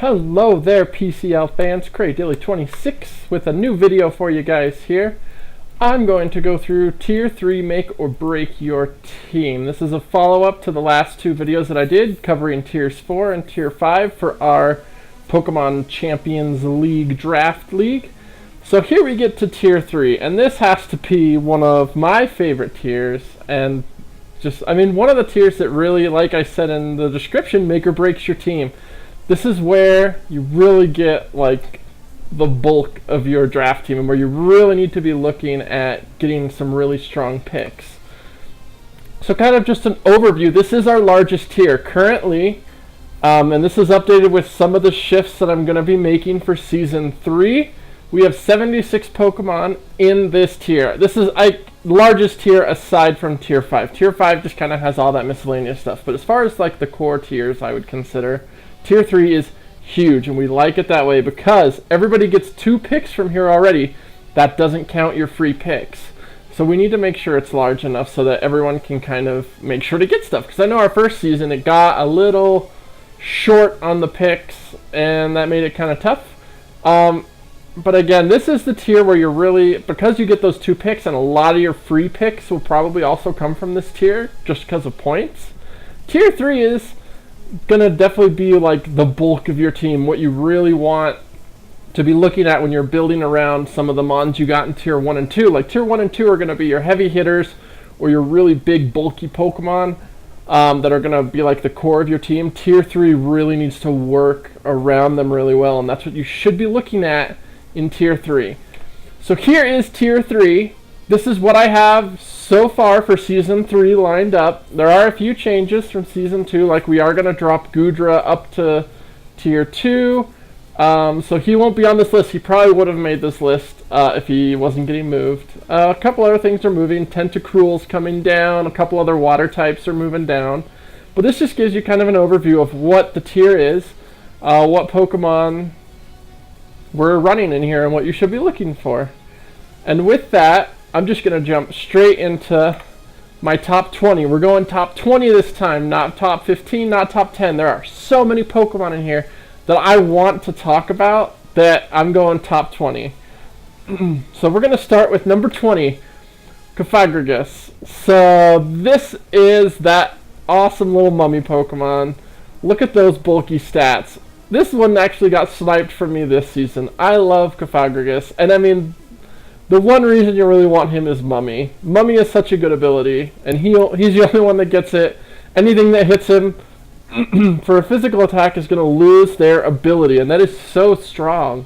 Hello there, PCL fans. CraigDaily26 with a new video for you guys here. I'm going to go through Tier 3 Make or Break Your Team. This is a follow-up to the last two videos that I did covering Tiers 4 and Tier 5 for our Pokemon Champions League Draft League. So here we get to Tier 3, and this has to be one of my favorite tiers, and one of the tiers that really, like I said in the description, make or breaks your team. This is where you really get like the bulk of your draft team and where you really need to be looking at getting some really strong picks. So kind of just an overview, this is our largest tier currently, and this is updated with some of the shifts that I'm going to be making for Season 3. We have 76 Pokemon in this tier. This is largest tier aside from Tier 5. Tier 5 just kind of has all that miscellaneous stuff, but as far as like the core tiers, I would consider Tier 3 is huge, and we like it that way because everybody gets 2 picks from here already. That doesn't count your free picks. So we need to make sure it's large enough so that everyone can kind of make sure to get stuff. Because I know our first season, it got a little short on the picks, and that made it kind of tough. But again, this is the tier where you're really, because you get those 2 picks, and a lot of your free picks will probably also come from this tier, just because of points. Tier 3 is gonna definitely be like the bulk of your team, what you really want to be looking at when you're building around some of the mons you got in Tier 1 and 2. Like Tier 1 and 2 are gonna be your heavy hitters or your really big bulky Pokemon that are gonna be like the core of your team. Tier 3 really needs to work around them really well, and that's what you should be looking at in Tier 3. So here is Tier 3. This is what I have so far for Season 3 lined up. There are a few changes from Season 2, like we are going to drop Goodra up to Tier 2. So he won't be on this list. He probably would have made this list if he wasn't getting moved. A couple other things are moving. Tentacruee's coming down. A couple other water types are moving down. But this just gives you kind of an overview of what the tier is, what Pokemon we're running in here, and what you should be looking for. And with that, I'm just going to jump straight into my top 20. We're going top 20 this time, not top 15, not top 10. There are so many Pokemon in here that I want to talk about that I'm going top 20. So we're going to start with number 20, xxGlitchcityXX. So this is that awesome little mummy Pokemon. Look at those bulky stats. This one actually got sniped from me this season. I love xxGlitchcityXX, and I mean, the one reason you really want him is Mummy. Mummy is such a good ability, and he's the only one that gets it. Anything that hits him for a physical attack is going to lose their ability, and that is so strong.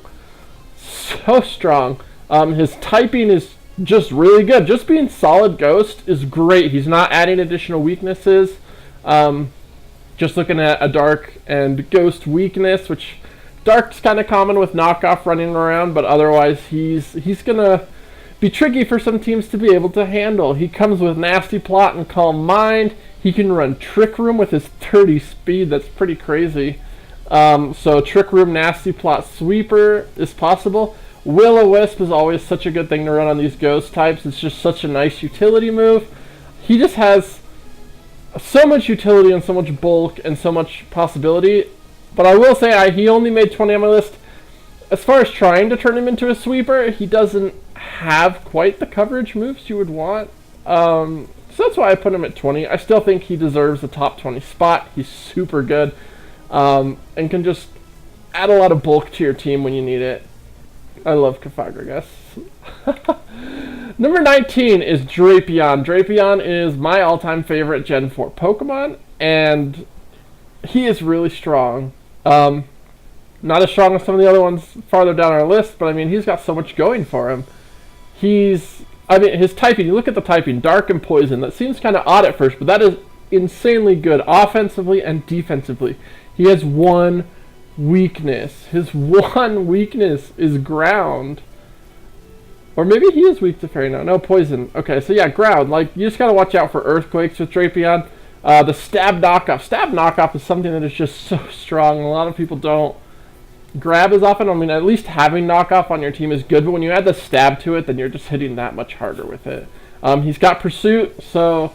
So strong. His typing is just really good. Just being Solid Ghost is great. He's not adding additional weaknesses. Just looking at a Dark and Ghost weakness, which Dark's kind of common with Knockoff running around, but otherwise he's going to be tricky for some teams to be able to handle. He comes with Nasty Plot and Calm Mind. He can run Trick Room with his 30 speed. That's pretty crazy. So Trick Room, Nasty Plot, Sweeper is possible. Will-O-Wisp is always such a good thing to run on these Ghost types. It's just such a nice utility move. He just has so much utility and so much bulk and so much possibility. But I will say he only made 20 on my list. As far as trying to turn him into a sweeper, he doesn't have quite the coverage moves you would want. So that's why I put him at 20. I still think he deserves a top 20 spot. He's super good and can just add a lot of bulk to your team when you need it. I love xxGlitchcityXX. Number 19 is Drapion. Drapion is my all-time favorite Gen 4 Pokemon, and he is really strong. Not as strong as some of the other ones farther down our list, but I mean, he's got so much going for him. His typing, you look at the typing, Dark and Poison, that seems kind of odd at first, but that is insanely good offensively and defensively. He has one weakness. His one weakness is Ground. Or maybe he is weak to Fairy now. No, Poison. Okay, so yeah, Ground. Like, you just got to watch out for Earthquakes with Drapion. The Stab Knockoff. Stab Knockoff is something that is just so strong. A lot of people don't grab as often. I mean, at least having Knockoff on your team is good, but when you add the Stab to it, then you're just hitting that much harder with it. He's got Pursuit, so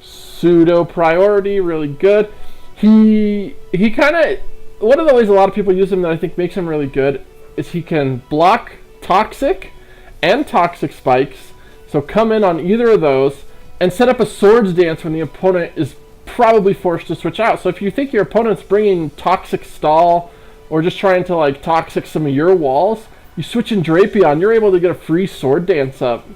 Pseudo Priority, really good. He kind of one of the ways a lot of people use him that I think makes him really good is he can block Toxic and Toxic Spikes. So come in on either of those and set up a Swords Dance when the opponent is probably forced to switch out. So if you think your opponent's bringing Toxic Stall or just trying to like Toxic some of your walls, you switch in Drapion, you're able to get a free Sword Dance up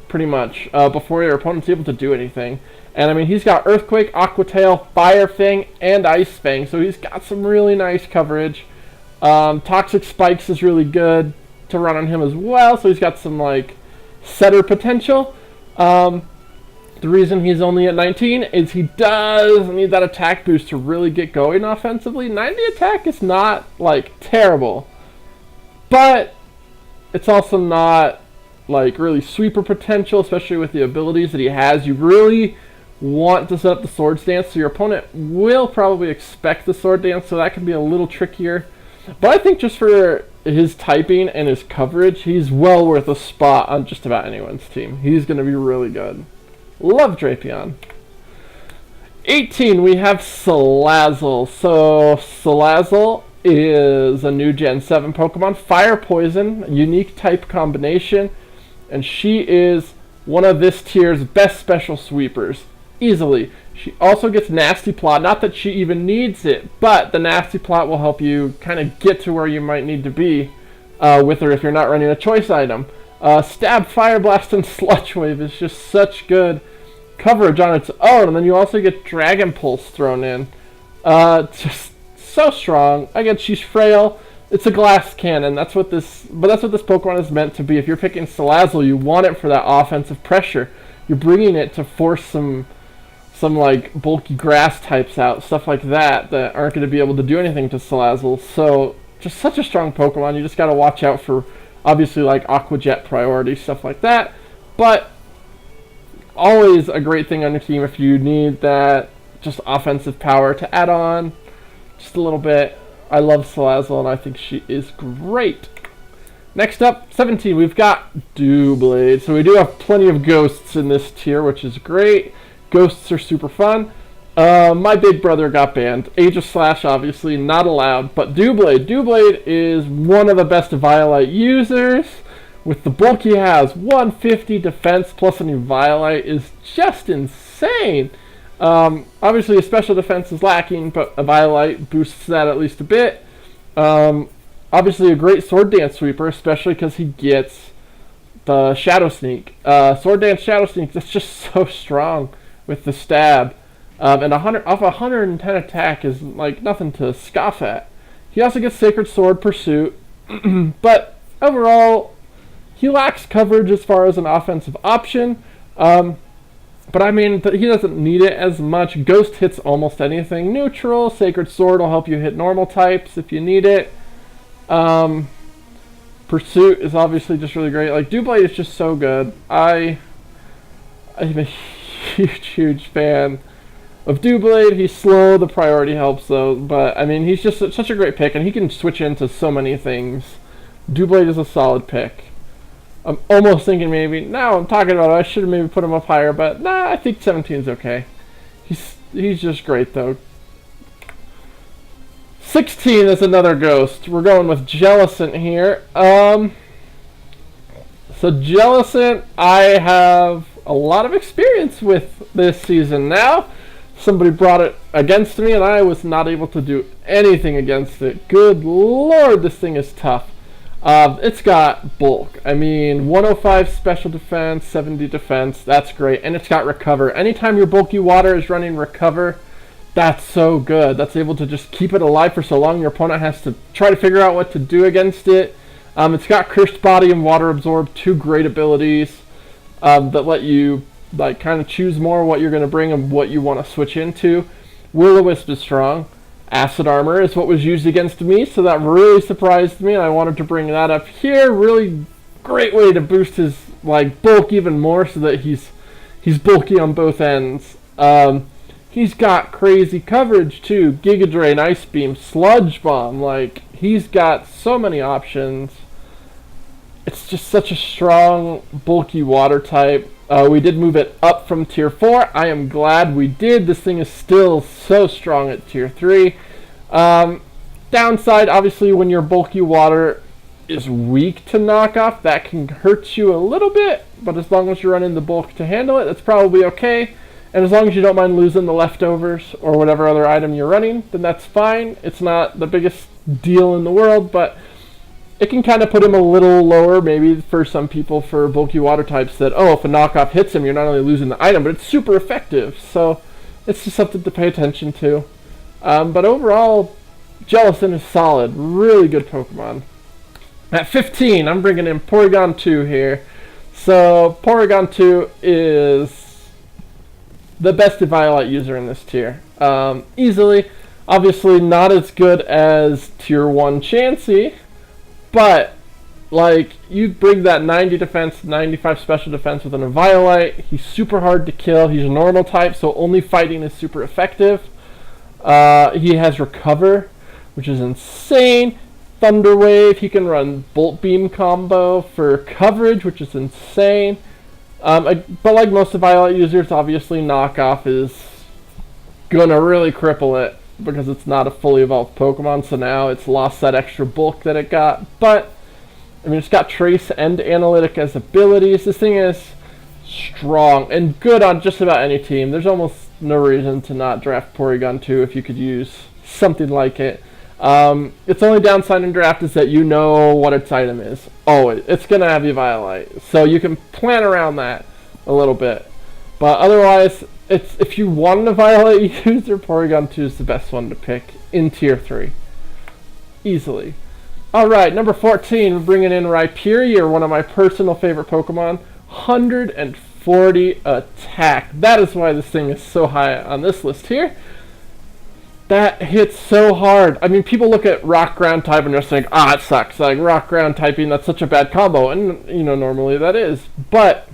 pretty much before your opponent's able to do anything. And I mean, he's got Earthquake, Aqua Tail, Fire Fang, and Ice Fang, so he's got some really nice coverage. Toxic Spikes is really good to run on him as well, so he's got some like setter potential. The reason he's only at 19 is he does need that attack boost to really get going offensively. 90 attack is not like terrible, but it's also not like really sweeper potential, especially with the abilities that he has. You really want to set up the Sword Dance, so your opponent will probably expect the Sword Dance, so that can be a little trickier. But I think just for his typing and his coverage, he's well worth a spot on just about anyone's team. He's going to be really good. Love Drapion. 18, we have Salazzle. So Salazzle is a new Gen 7 Pokemon. Fire Poison, a unique type combination. And she is one of this tier's best special sweepers. Easily. She also gets Nasty Plot. Not that she even needs it, but the Nasty Plot will help you kind of get to where you might need to be with her if you're not running a choice item. Stab, Fire Blast, and Sludge Wave is just such good coverage on its own, and then you also get Dragon Pulse thrown in. Just so strong. Again, she's frail. It's a glass cannon. That's what this Pokemon is meant to be. If you're picking Salazzle, you want it for that offensive pressure. You're bringing it to force some like bulky grass types out, stuff like that aren't going to be able to do anything to Salazzle. So just such a strong Pokemon. You just got to watch out for obviously like Aqua Jet priority, stuff like that. But always a great thing on your team if you need that just offensive power to add on just a little bit. I love Salazzle, and I think she is great. Next up, 17, we've got Doublade. So we do have plenty of ghosts in this tier, which is great. Ghosts are super fun. My big brother got banned. Age of Slash, obviously, not allowed. But Doublade. Doublade is one of the best Violite users. With the bulk he has, 150 defense plus a new Violite is just insane. Obviously, his special defense is lacking, but a Violite boosts that at least a bit. Obviously, a great Sword Dance sweeper, especially because he gets the Shadow Sneak. Sword Dance Shadow Sneak, that's just so strong with the stab. And 110 attack is like nothing to scoff at. He also gets Sacred Sword Pursuit, but overall, he lacks coverage as far as an offensive option. But I mean, he doesn't need it as much. Ghost hits almost anything. Neutral, Sacred Sword will help you hit normal types if you need it. Pursuit is obviously just really great. Like, Doublade is just so good. I'm a huge fan of Doublade. He's slow, the priority helps though. But, I mean, he's just such a great pick, and he can switch into so many things. Doublade is a solid pick. I'm almost thinking maybe, now I'm talking about it, I should have maybe put him up higher, but nah, I think 17 is okay. He's just great though. 16 is another ghost. We're going with Jellicent here. So Jellicent, I have a lot of experience with this season now. Somebody brought it against me and I was not able to do anything against it. Good lord, this thing is tough. It's got bulk. I mean, 105 special defense, 70 defense, that's great. And it's got recover. Anytime your bulky water is running recover, that's so good. That's able to just keep it alive for so long your opponent has to try to figure out what to do against it. It's got Cursed Body and Water Absorb, two great abilities that let you like kind of choose more what you're going to bring and what you want to switch into. Will-O-Wisp is strong. Acid Armor is what was used against me, so that really surprised me, and I wanted to bring that up here. Really great way to boost his like bulk even more so that he's bulky on both ends. He's got crazy coverage too. Giga Drain, Ice Beam, Sludge Bomb, like he's got so many options. It's just such a strong, bulky water type. We did move it up from tier 4. I am glad we did. This thing is still so strong at tier 3. Downside, obviously, when your bulky water is weak to knockoff, that can hurt you a little bit, but as long as you're running the bulk to handle it, that's probably okay. And as long as you don't mind losing the leftovers or whatever other item you're running, then that's fine. It's not the biggest deal in the world, but it can kind of put him a little lower, maybe for some people, for bulky water types, that, oh, if a knockoff hits him, you're not only losing the item, but it's super effective. So it's just something to pay attention to. But overall, Jellicent is solid. Really good Pokemon. At 15, I'm bringing in Porygon 2 here. So Porygon 2 is the best Eviolite user in this tier. Easily. Obviously not as good as Tier 1 Chansey, but like, you bring that 90 defense, 95 special defense with an Eviolite. He's super hard to kill. He's a normal type, so only fighting is super effective. He has Recover, which is insane. Thunder Wave, he can run Bolt Beam combo for coverage, which is insane. But like most of Violet users, obviously knockoff is gonna really cripple it because it's not a fully evolved Pokemon, so now it's lost that extra bulk that it got. But I mean, it's got Trace and Analytic as abilities. This thing is strong and good on just about any team. There's almost no reason to not draft Porygon 2 if you could use something like it. Its only downside in draft is that you know what its item is. Always. It's going to have Eviolite. So you can plan around that a little bit. But otherwise, if you want an Eviolite user, Porygon 2 is the best one to pick in Tier 3. Easily. Alright, number 14, we're bringing in Rhyperior, one of my personal favorite Pokemon. 140 attack. That is why this thing is so high on this list here. That hits so hard. I mean, people look at rock ground type and just think, it sucks. Like, rock ground typing, that's such a bad combo. And, you know, normally that is. But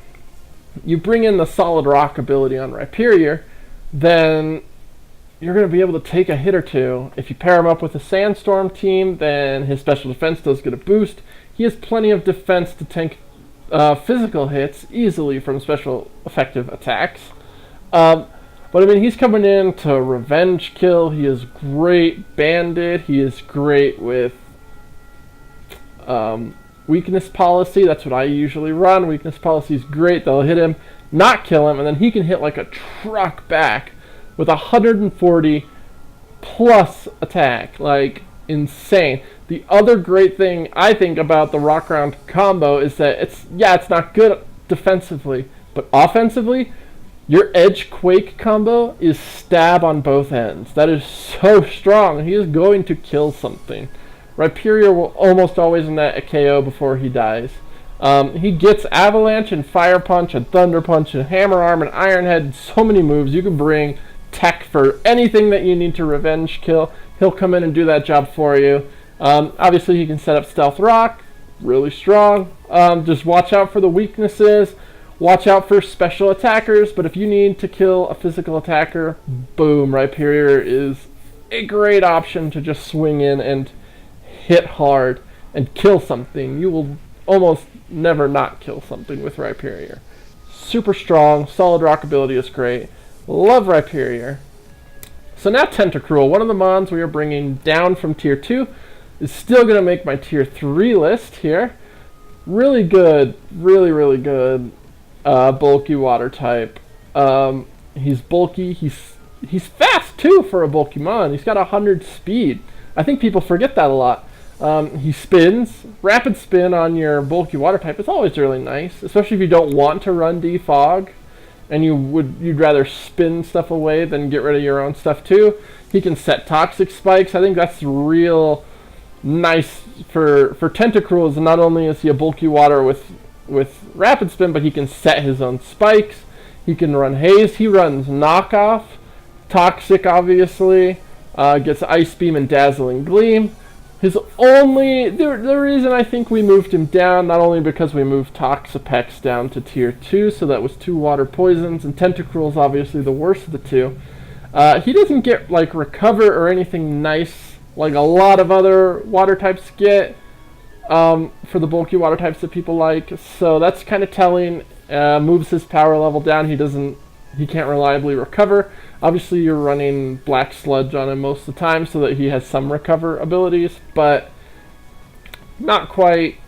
you bring in the solid rock ability on Rhyperior, then you're going to be able to take a hit or two. If you pair him up with a Sandstorm team, then his special defense does get a boost. He has plenty of defense to tank physical hits easily from special effective attacks. But I mean, he's coming in to revenge kill. He is great banded. He is great with weakness policy. That's what I usually run. Weakness policy is great. They'll hit him, not kill him, and then he can hit like a truck back with 140 plus attack. Like, insane. The other great thing I think about the rock round combo is that it's not good defensively, but offensively, your Edge Quake combo is stab on both ends. That is so strong. He is going to kill something. Rhyperior will almost always net a KO before he dies. He gets Avalanche and Fire Punch and Thunder Punch and Hammer Arm and Iron Head and so many moves. You can bring tech for anything that you need to revenge kill. He'll come in and do that job for you. Obviously, he can set up Stealth Rock. Really strong. Just watch out for the weaknesses. Watch out for special attackers, but if you need to kill a physical attacker, boom, Rhyperior is a great option to just swing in and hit hard and kill something. You will almost never not kill something with Rhyperior. Super strong, solid rock ability is great. Love Rhyperior. So now Tentacruel, one of the mons we are bringing down from Tier 2, is still going to make my Tier 3 list here. Really good, really good. Bulky water type. He's bulky. He's fast too for a bulky mon. He's got 100 speed. I think people forget that a lot. He spins. Rapid spin on your bulky water type is always really nice, especially if you don't want to run defog and you'd rather spin stuff away than get rid of your own stuff too. He can set toxic spikes. I think that's real nice for Tentacruel. Not only is he a bulky water with rapid spin, but he can set his own spikes. He can run haze. He runs knockoff, toxic obviously, gets ice beam and dazzling gleam. The reason I think we moved him down, not only because we moved Toxapex down to Tier 2, so that was 2 water poisons, and Tentacruel is obviously the worst of the two. He doesn't get like Recover or anything nice like a lot of other water types get. For the bulky water types that people like, so that's kind of telling. Moves his power level down. He doesn't he can't reliably recover. Obviously, you're running Black Sludge on him most of the time so that he has some recover abilities, but not quite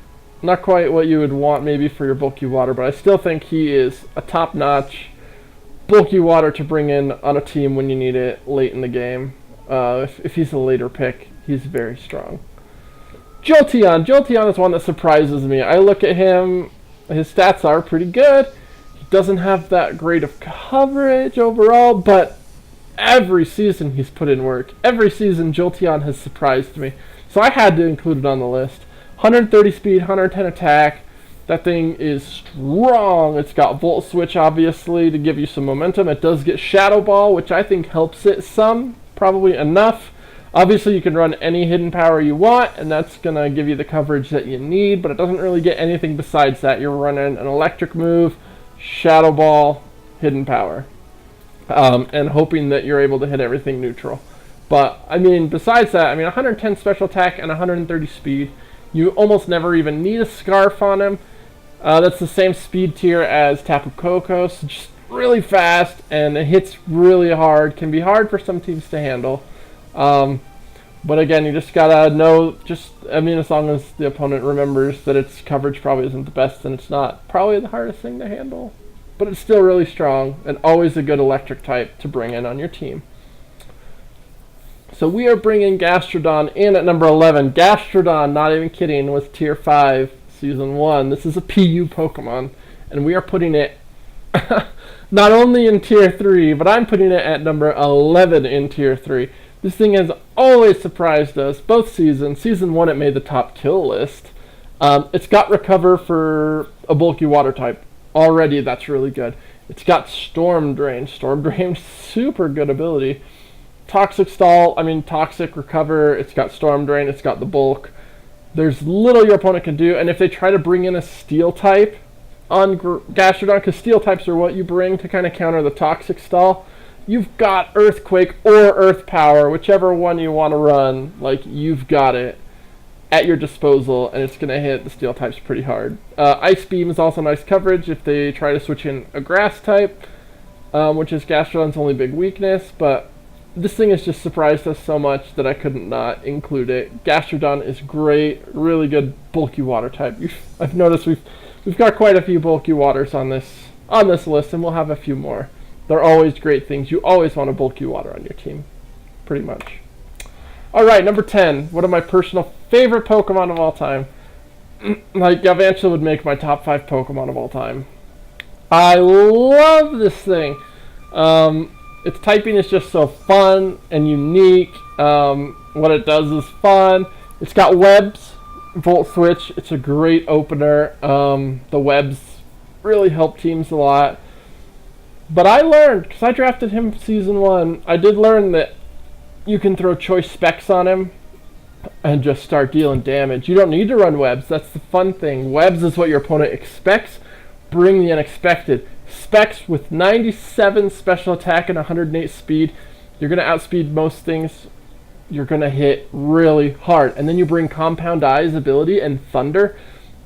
what you would want maybe for your bulky water. But I still think he is a top-notch bulky water to bring in on a team when you need it late in the game. If he's a later pick, he's very strong. Jolteon is one that surprises me. I look at him, his stats are pretty good. He doesn't have that great of coverage overall, but every season he's put in work. Every season Jolteon has surprised me. So I had to include it on the list. 130 speed, 110 attack. That thing is strong. It's got Volt Switch, obviously, to give you some momentum. It does get Shadow Ball, which I think helps it some, probably enough. Obviously, you can run any hidden power you want, and that's going to give you the coverage that you need, but it doesn't really get anything besides that. You're running an electric move, Shadow Ball, hidden power, and hoping that you're able to hit everything neutral. But, I mean, besides that, I mean, 110 special attack and 130 speed. You almost never even need a Scarf on him. That's the same speed tier as Tapu Koko, so just really fast, and it hits really hard. Can be hard for some teams to handle. But again, you just gotta know, as long as the opponent remembers that its coverage probably isn't the best, then it's not probably the hardest thing to handle. But it's still really strong, and always a good electric type to bring in on your team. So we are bringing Gastrodon in at number 11. Gastrodon, not even kidding, was tier 5, season 1. This is a PU Pokemon, and we are putting it not only in tier 3, but I'm putting it at number 11 in tier 3. This thing has always surprised us, both seasons. Season 1, it made the top kill list. It's got Recover for a bulky water type. Already, that's really good. It's got Storm Drain. Storm Drain, super good ability. Toxic Recover. It's got Storm Drain. It's got the bulk. There's little your opponent can do, and if they try to bring in a Steel type on Gastrodon, because Steel types are what you bring to kind of counter the Toxic Stall, you've got Earthquake or Earth Power, whichever one you want to run. Like, you've got it at your disposal, and it's going to hit the Steel types pretty hard. Ice Beam is also nice coverage if they try to switch in a Grass type, which is Gastrodon's only big weakness, but this thing has just surprised us so much that I couldn't not include it. Gastrodon is great, really good bulky water type. I've noticed we've got quite a few bulky waters on this list, and we'll have a few more. They're always great things. You always want a bulky water on your team, pretty much. Alright, number 10. One of my personal favorite Pokemon of all time. Like, Galvantula would make my top 5 Pokemon of all time. I love this thing. Its typing is just so fun and unique. What it does is fun. It's got webs, Volt Switch. It's a great opener. The webs really help teams a lot. But I learned, because I drafted him season 1, I did learn that you can throw choice specs on him and just start dealing damage. You don't need to run webs. That's the fun thing. Webs is what your opponent expects. Bring the unexpected. Specs with 97 special attack and 108 speed. You're going to outspeed most things. You're going to hit really hard. And then you bring Compound Eye's ability and Thunder.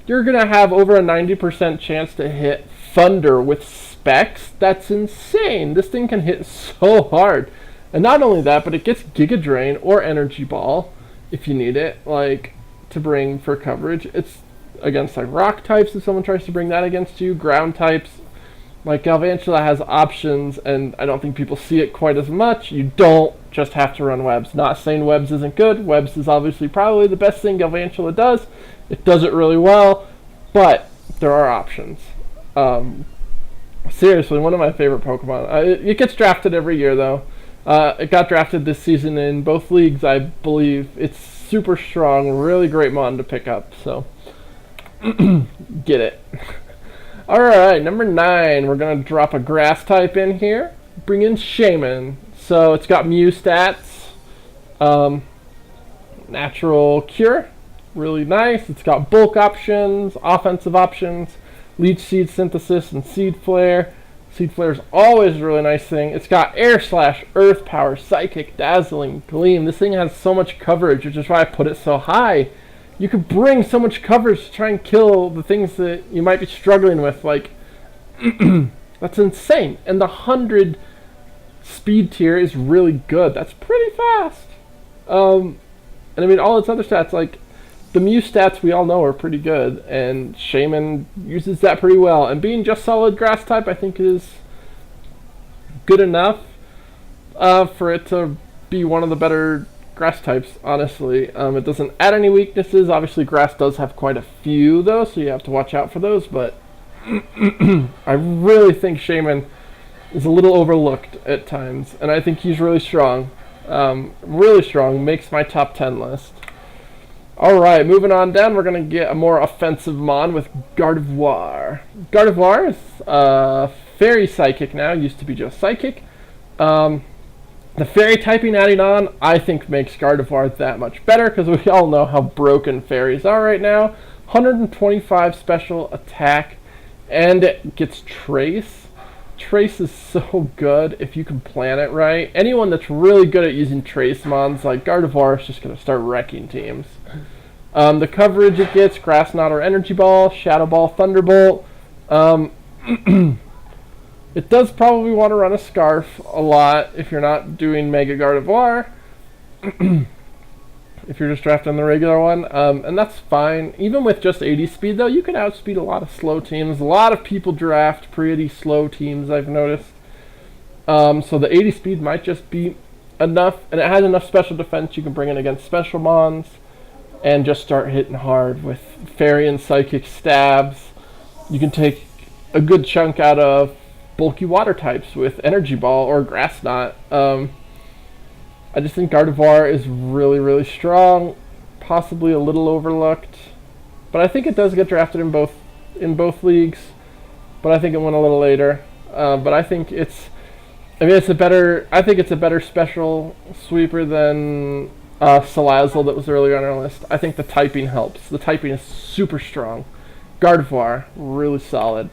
You're going to have over a 90% chance to hit Thunder with specs. That's insane. This thing can hit so hard. And not only that, but it gets Giga Drain or Energy Ball if you need it, like, to bring for coverage. It's against like rock types if someone tries to bring that against you. Ground types. Like, Galvantula has options, and I don't think people see it quite as much. You don't just have to run webs. Not saying webs isn't good. Webs is obviously probably the best thing Galvantula does. It does it really well, but there are options. Seriously, one of my favorite Pokemon. It gets drafted every year, though. It got drafted this season in both leagues, I believe. It's super strong, really great mon to pick up, so get it. Alright, number 9, we're going to drop a grass type in here. Bring in Shaymin. So it's got Mew stats, natural cure, really nice. It's got bulk options, offensive options, Leech Seed Synthesis, and Seed Flare. Seed Flare is always a really nice thing. It's got Air Slash, Earth Power, Psychic, Dazzling, Gleam. This thing has so much coverage, which is why I put it so high. You could bring so much coverage to try and kill the things that you might be struggling with, like That's insane. And the 100 speed tier is really good. That's pretty fast. And I mean, all its other stats, like the Mew stats we all know are pretty good, and Shaymin uses that pretty well. And being just solid grass type, I think is good enough for it to be one of the better grass types, honestly. It doesn't add any weaknesses. Obviously, grass does have quite a few, though, so you have to watch out for those, but I really think Shaymin is a little overlooked at times, and I think he's really strong. Really strong. Makes my top 10 list. Alright, moving on down, we're going to get a more offensive mon with Gardevoir. Gardevoir is Fairy Psychic now, used to be just Psychic. The Fairy typing adding on, I think makes Gardevoir that much better, because we all know how broken Fairies are right now. 125 special attack, and it gets Trace. Trace is so good if you can plan it right. Anyone that's really good at using Trace mons, like Gardevoir, is just going to start wrecking teams. The coverage it gets, Grass Knot or Energy Ball, Shadow Ball, Thunderbolt. It does probably want to run a Scarf a lot if you're not doing Mega Gardevoir. If you're just drafting the regular one. And that's fine. Even with just 80 speed, though, you can outspeed a lot of slow teams. A lot of people draft pretty slow teams, I've noticed. So the 80 speed might just be enough. And it has enough special defense you can bring in against special mons. And just start hitting hard with Fairy and Psychic stabs. You can take a good chunk out of bulky water types with Energy Ball or Grass Knot. I just think Gardevoir is really, really strong, possibly a little overlooked, but I think it does get drafted in both leagues. But I think it went a little later. But I think it's a better special sweeper than Salazzle that was earlier on our list. I think the typing helps. The typing is super strong. Gardevoir, really solid.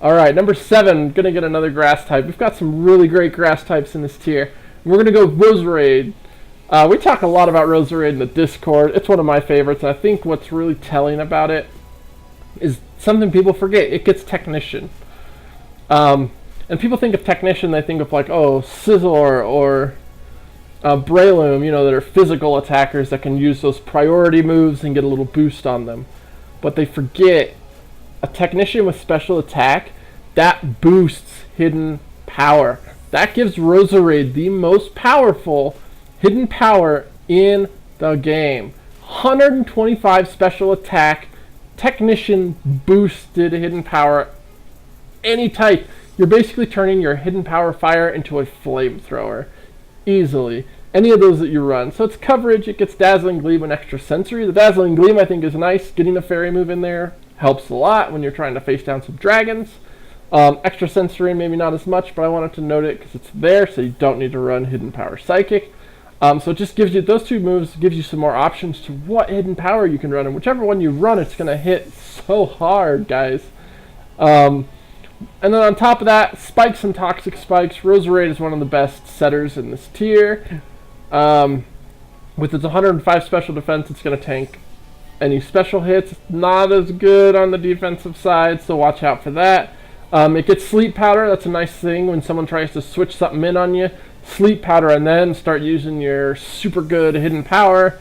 Alright, number 7, gonna get another grass type. We've got some really great grass types in this tier. We're gonna go Raserade. We talk a lot about Raserade in the Discord. It's one of my favorites, and I think what's really telling about it is something people forget. It gets Technician. And people think of Technician, they think of like, oh, Scizor or Breloom, you know, that are physical attackers that can use those priority moves and get a little boost on them. But they forget a Technician with special attack, that boosts hidden power. That gives Raserade the most powerful hidden power in the game. 125 special attack, Technician boosted hidden power. Any type, you're basically turning your hidden power fire into a flamethrower. Easily. Any of those that you run. So it's coverage, it gets Dazzling Gleam and Extra Sensory. The Dazzling Gleam I think is nice. Getting a Fairy move in there helps a lot when you're trying to face down some dragons. Extra Sensory maybe not as much, but I wanted to note it because it's there, so you don't need to run Hidden Power Psychic. So it just gives you those two moves, gives you some more options to what hidden power you can run, and whichever one you run, it's going to hit so hard, guys. And then on top of that, Spikes and Toxic Spikes. Raserade is one of the best setters in this tier. With its 105 special defense, it's going to tank any special hits. Not as good on the defensive side, so watch out for that. It gets Sleep Powder. That's a nice thing when someone tries to switch something in on you. Sleep Powder and then start using your super good hidden power.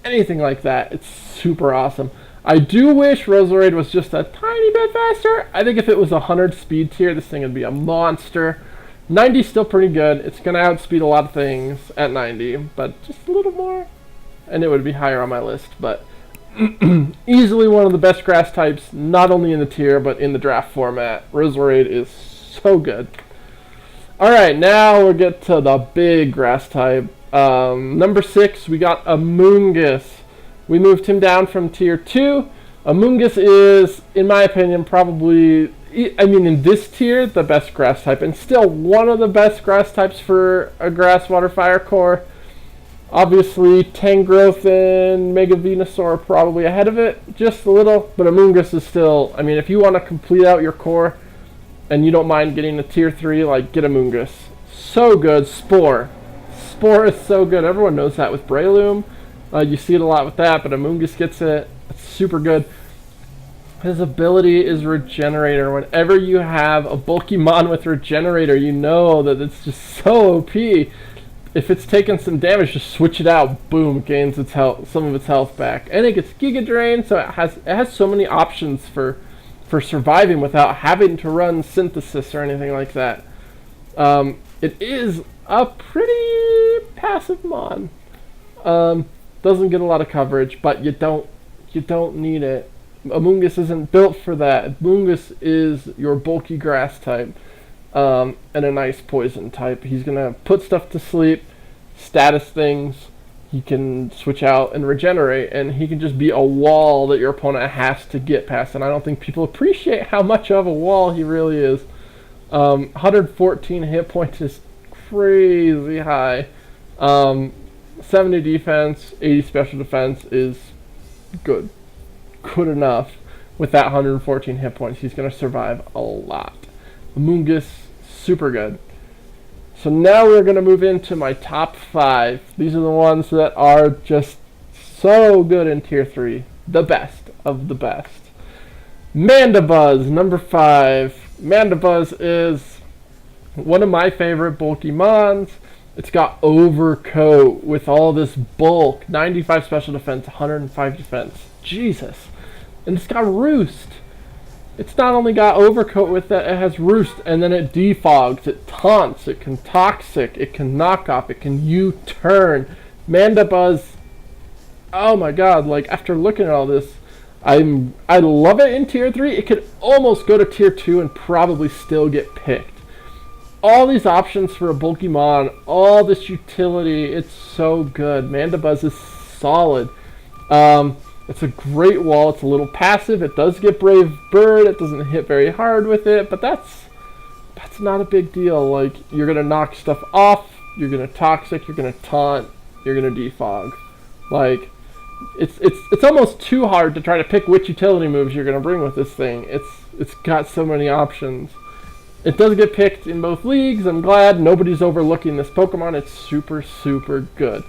Anything like that. It's super awesome. I do wish Raserade was just a tiny bit faster. I think if it was 100 speed tier, this thing would be a monster. 90 is still pretty good. It's going to outspeed a lot of things at 90, but just a little more, and it would be higher on my list. But easily one of the best grass types, not only in the tier, but in the draft format. Raserade is so good. Alright, now we'll get to the big grass type. Number 6, we got Amoonguss. We moved him down from tier 2. Amoonguss is, in my opinion, probably, in this tier, the best grass type, and still one of the best grass types for a grass, water, fire core. Obviously, Tangrowth and Mega Venusaur are probably ahead of it, just a little, but Amoonguss is still, if you want to complete out your core, and you don't mind getting a tier 3, get Amoonguss. So good. Spore is so good. Everyone knows that with Breloom. You see it a lot with that, but Amoonguss gets it. It's super good. His ability is Regenerator. Whenever you have a bulky mon with Regenerator, you know that it's just so OP. If it's taking some damage, just switch it out. Boom, it gains its health, some of its health back, and it gets Giga Drain. So it has so many options for surviving without having to run Synthesis or anything like that. It is a pretty passive mon. Doesn't get a lot of coverage, but you don't need it. Amoonguss isn't built for that. Amoonguss is your bulky grass type. And a nice poison type. He's gonna put stuff to sleep, status things. He can switch out and regenerate, and he can just be a wall that your opponent has to get past. And I don't think people appreciate how much of a wall he really is. 114 hit points is crazy high. 70 defense, 80 special defense is good enough. With that 114 hit points, he's gonna survive a lot. Amoonguss, super good. So now we're going to move into my top 5. These are the ones that are just so good in Tier 3. The best of the best. Mandibuzz, number 5. Mandibuzz is one of my favorite bulky mons. It's got Overcoat with all this bulk. 95 special defense, 105 defense. Jesus. And it's got Roost. It's not only got Overcoat with that, it has Roost, and then it defogs, it taunts, it can Toxic, it can Knock Off, it can U-turn. Mandibuzz, oh my god, like after looking at all this, I love it in Tier 3. It could almost go to Tier 2 and probably still get picked. All these options for a bulky mon, all this utility, it's so good. Mandibuzz is solid. It's a great wall. It's a little passive. It does get Brave Bird. It doesn't hit very hard with it, but that's not a big deal. Like, you're gonna knock stuff off. You're gonna Toxic. You're gonna taunt. You're gonna defog. Like, it's almost too hard to try to pick which utility moves you're gonna bring with this thing. It's got so many options. It does get picked in both leagues. I'm glad nobody's overlooking this Pokemon. It's super, super good.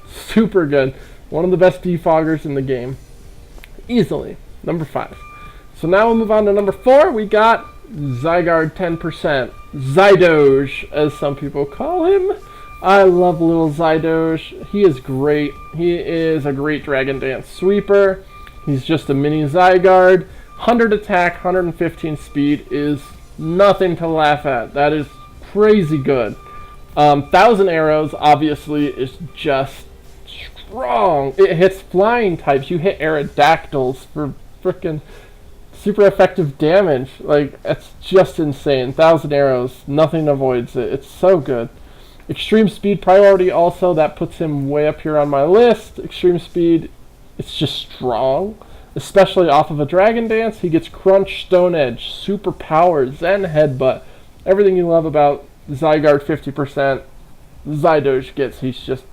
Super good. One of the best defoggers in the game. Easily. Number 5. So now we'll move on to number 4. We got Zygarde 10%. Zydoge, as some people call him. I love little Zydoge. He is great. He is a great Dragon Dance sweeper. He's just a mini Zygarde. 100 attack, 115 speed is nothing to laugh at. That is crazy good. 1,000 arrows, obviously, is just strong. It hits flying types. You hit Aerodactyls for frickin' super effective damage. Like, it's just insane. 1,000 arrows, nothing avoids it. It's so good. Extreme speed priority also, that puts him way up here on my list. Extreme speed, it's just strong. Especially off of a Dragon Dance. He gets Crunch, Stone Edge, Super Power, Zen Headbutt. Everything you love about Zygarde 50%, Zydoge gets. He's just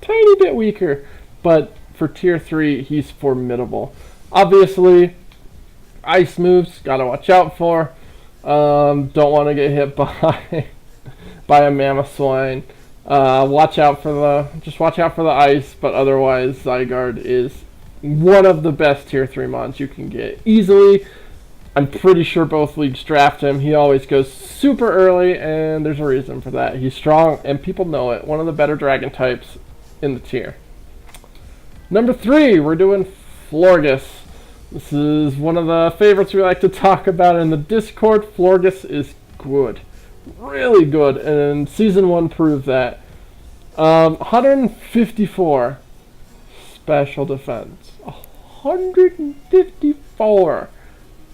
tiny bit weaker, but for Tier 3, he's formidable. Obviously, ice moves, gotta watch out for. Don't want to get hit by a Mamoswine. Watch out for the ice, but otherwise, Zygarde is one of the best Tier 3 mons you can get. Easily, I'm pretty sure both leagues draft him. He always goes super early, and there's a reason for that. He's strong, and people know it. One of the better dragon types in the tier. Number 3, we're doing Florges. This is one of the favorites we like to talk about in the Discord. Florges is good. Really good, and Season 1 proved that. 154 special defense. 154!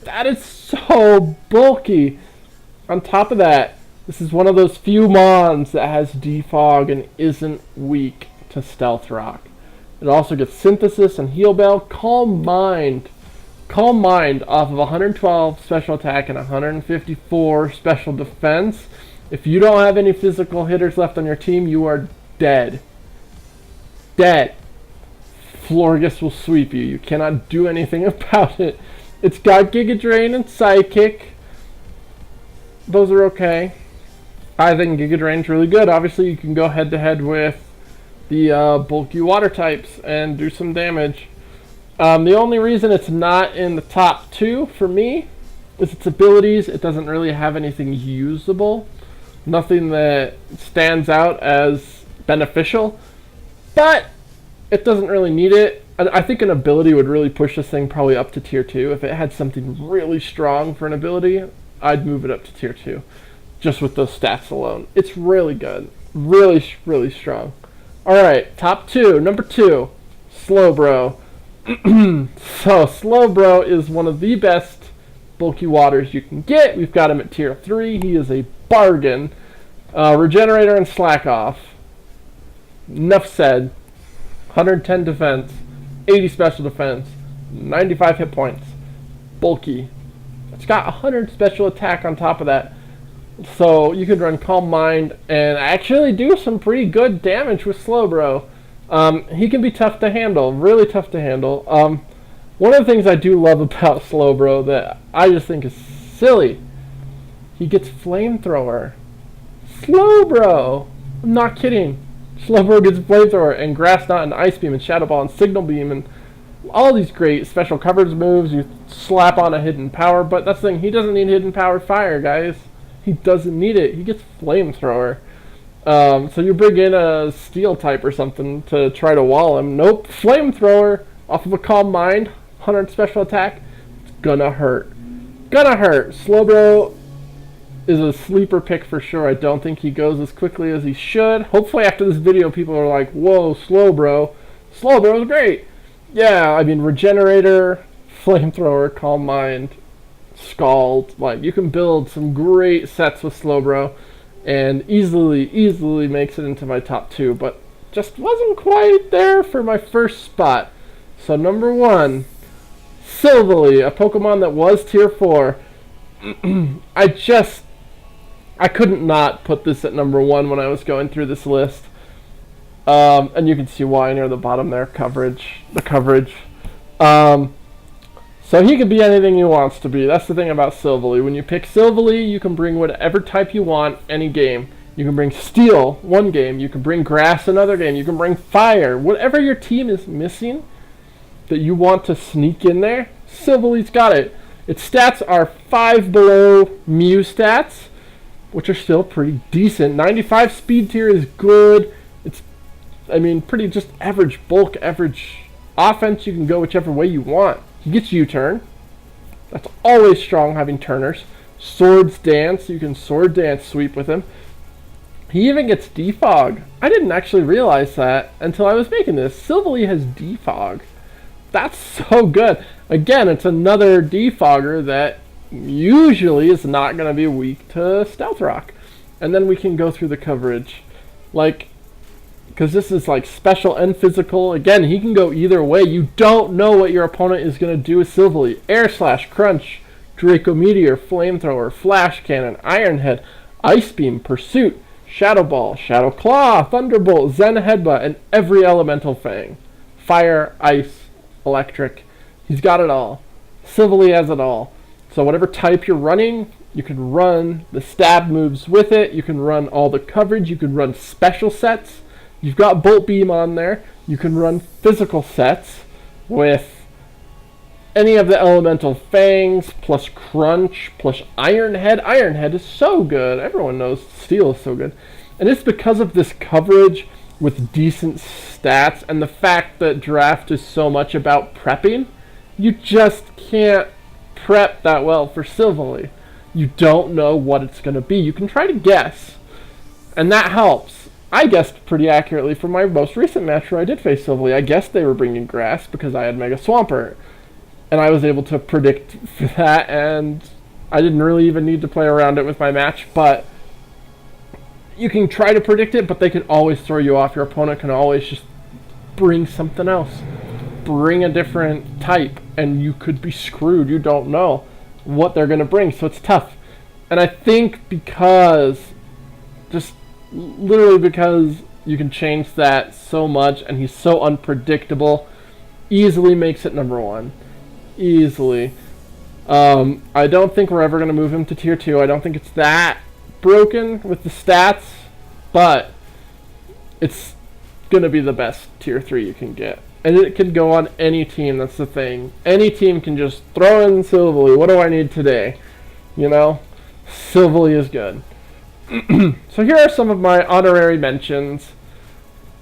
That is so bulky! On top of that, this is one of those few mons that has defog and isn't weak to Stealth Rock. It also gets Synthesis and Heal Bell. Calm Mind off of 112 special attack and 154 special defense. If you don't have any physical hitters left on your team, you are dead. Dead. Florges will sweep you. You cannot do anything about it. It's got Giga Drain and Psychic. Those are okay. I think Giga Drain's really good. Obviously, you can go head to head with the bulky water types and do some damage. The only reason it's not in the top 2 for me is its abilities. It doesn't really have anything usable. Nothing that stands out as beneficial. But it doesn't really need it. I think an ability would really push this thing probably up to tier 2. If it had something really strong for an ability, I'd move it up to tier 2. Just with those stats alone. It's really good. Really, really strong. Alright, top 2. Number 2, Slowbro. So, Slowbro is one of the best bulky waters you can get. We've got him at tier 3. He is a bargain. Regenerator and Slack Off. Enough said. 110 defense, 80 special defense, 95 hit points. Bulky. It's got 100 special attack on top of that. So you could run Calm Mind and actually do some pretty good damage with Slowbro. He can be tough to handle, really tough to handle. One of the things I do love about Slowbro that I just think is silly, he gets Flamethrower. Slowbro! I'm not kidding. Slowbro gets Flamethrower and Grass Knot and Ice Beam and Shadow Ball and Signal Beam and all these great special coverage moves. You slap on a Hidden Power, but that's the thing, he doesn't need Hidden Power Fire, guys. He doesn't need it. He gets Flamethrower. So you bring in a Steel type or something to try to wall him. Nope. Flamethrower off of a Calm Mind, 100 special attack. It's gonna hurt. Gonna hurt. Slowbro is a sleeper pick for sure. I don't think he goes as quickly as he should. Hopefully after this video people are like, whoa, Slowbro. Slowbro's great. Yeah, I mean, Regenerator, Flamethrower, Calm Mind, Scald. Like, you can build some great sets with Slowbro and easily makes it into my top 2, but just wasn't quite there for my first spot. So number 1, Silually, a Pokemon that was tier 4. I couldn't not put this at number 1 when I was going through this list. And you can see why near the bottom there, the coverage. So he can be anything he wants to be. That's the thing about Silually. When you pick Silually, you can bring whatever type you want any game. You can bring Steel one game. You can bring Grass another game. You can bring Fire. Whatever your team is missing that you want to sneak in there, Silually's got it. Its stats are 5 below Mew stats, which are still pretty decent. 95 speed tier is good. It's, I mean, pretty just average bulk, average offense. You can go whichever way you want. He gets U-turn. That's always strong, having turners. Swords Dance. You can Sword Dance sweep with him. He even gets Defog. I didn't actually realize that until I was making this. Silually has Defog. That's so good. Again, it's another Defogger that usually is not going to be weak to Stealth Rock. And then we can go through the coverage. Like, because this is like special and physical. Again, he can go either way. You don't know what your opponent is going to do with Silually. Air Slash, Crunch, Draco Meteor, Flamethrower, Flash Cannon, Iron Head, Ice Beam, Pursuit, Shadow Ball, Shadow Claw, Thunderbolt, Zen Headbutt, and every elemental Fang. Fire, Ice, Electric. He's got it all. Silually has it all. So whatever type you're running, you can run the stab moves with it. You can run all the coverage. You can run special sets. You've got Bolt Beam on there. You can run physical sets with any of the elemental Fangs, plus Crunch, plus Iron Head. Iron Head is so good. Everyone knows Steel is so good. And it's because of this coverage with decent stats and the fact that Draft is so much about prepping. You just can't prep that well for Silually. You don't know what it's going to be. You can try to guess, and that helps. I guessed pretty accurately for my most recent match where I did face Silually. I guessed they were bringing Grass because I had Mega Swampert, and I was able to predict for that, and I didn't really even need to play around it with my match, but you can try to predict it, but they can always throw you off. Your opponent can always just bring something else. Bring a different type, and you could be screwed. You don't know what they're going to bring, so it's tough. And I think because, just literally because you can change that so much, and he's so unpredictable, easily makes it number 1. Easily. I don't think we're ever going to move him to tier 2. I don't think it's that broken with the stats, but it's going to be the best tier 3 you can get. And it can go on any team, that's the thing. Any team can just throw in Silually. What do I need today? You know? Silually is good. So here are some of my honorary mentions.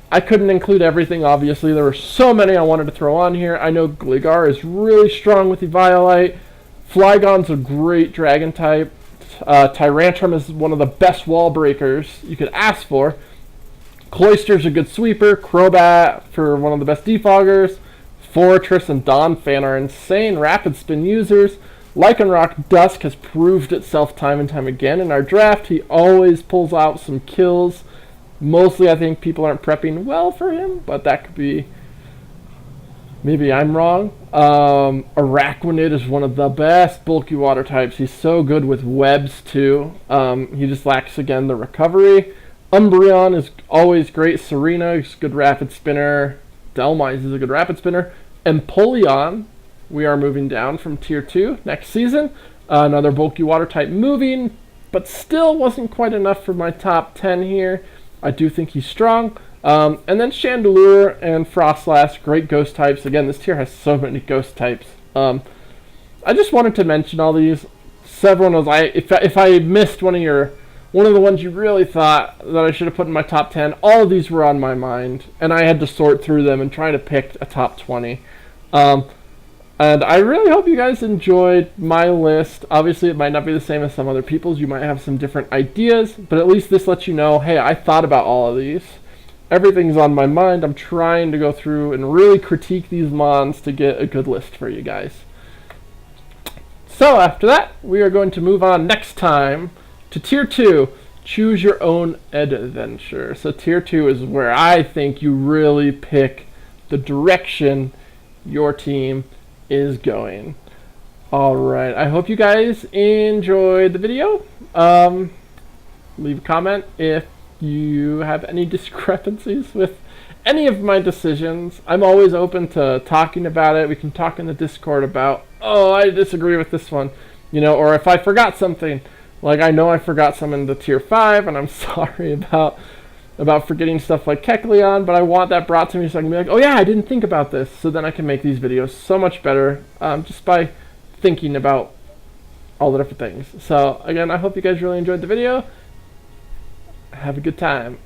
I couldn't include everything, obviously. There were so many I wanted to throw on here. I know Gligar is really strong with Eviolite. Flygon's a great dragon type. Tyrantrum is one of the best wall breakers you could ask for. Cloyster's a good sweeper. Crobat for one of the best defoggers. Fortress and Donphan are insane rapid spin users. Lycanroc Dusk has proved itself time and time again in our draft. He always pulls out some kills. Mostly I think people aren't prepping well for him, but that could be... maybe I'm wrong. Araquanid is one of the best bulky water types. He's so good with webs too. He just lacks, again, the recovery. Umbreon is always great. Serena is a good rapid spinner. Delmise is a good rapid spinner. Empoleon, we are moving down from Tier 2 next season. Another bulky water type moving, but still wasn't quite enough for my top 10 here. I do think he's strong. And then Chandelure and Frostlass, great ghost types. Again, this tier has so many ghost types. I just wanted to mention all these. Several knows if I missed one of the ones you really thought that I should have put in my top 10, all of these were on my mind, and I had to sort through them and try to pick a top 20. And I really hope you guys enjoyed my list. Obviously, it might not be the same as some other people's. You might have some different ideas, but at least this lets you know, hey, I thought about all of these. Everything's on my mind. I'm trying to go through and really critique these mons to get a good list for you guys. So after that, we are going to move on next time to Tier 2. Choose your own adventure. So Tier 2 is where I think you really pick the direction your team is going. Alright, I hope you guys enjoyed the video. Leave a comment if you have any discrepancies with any of my decisions. I'm always open to talking about it. We can talk in the Discord about, oh, I disagree with this one, you know, or if I forgot something. Like, I know I forgot some in the Tier 5, and I'm sorry about forgetting stuff like Kecleon, but I want that brought to me so I can be like, oh yeah, I didn't think about this. So then I can make these videos so much better just by thinking about all the different things. So again, I hope you guys really enjoyed the video. Have a good time.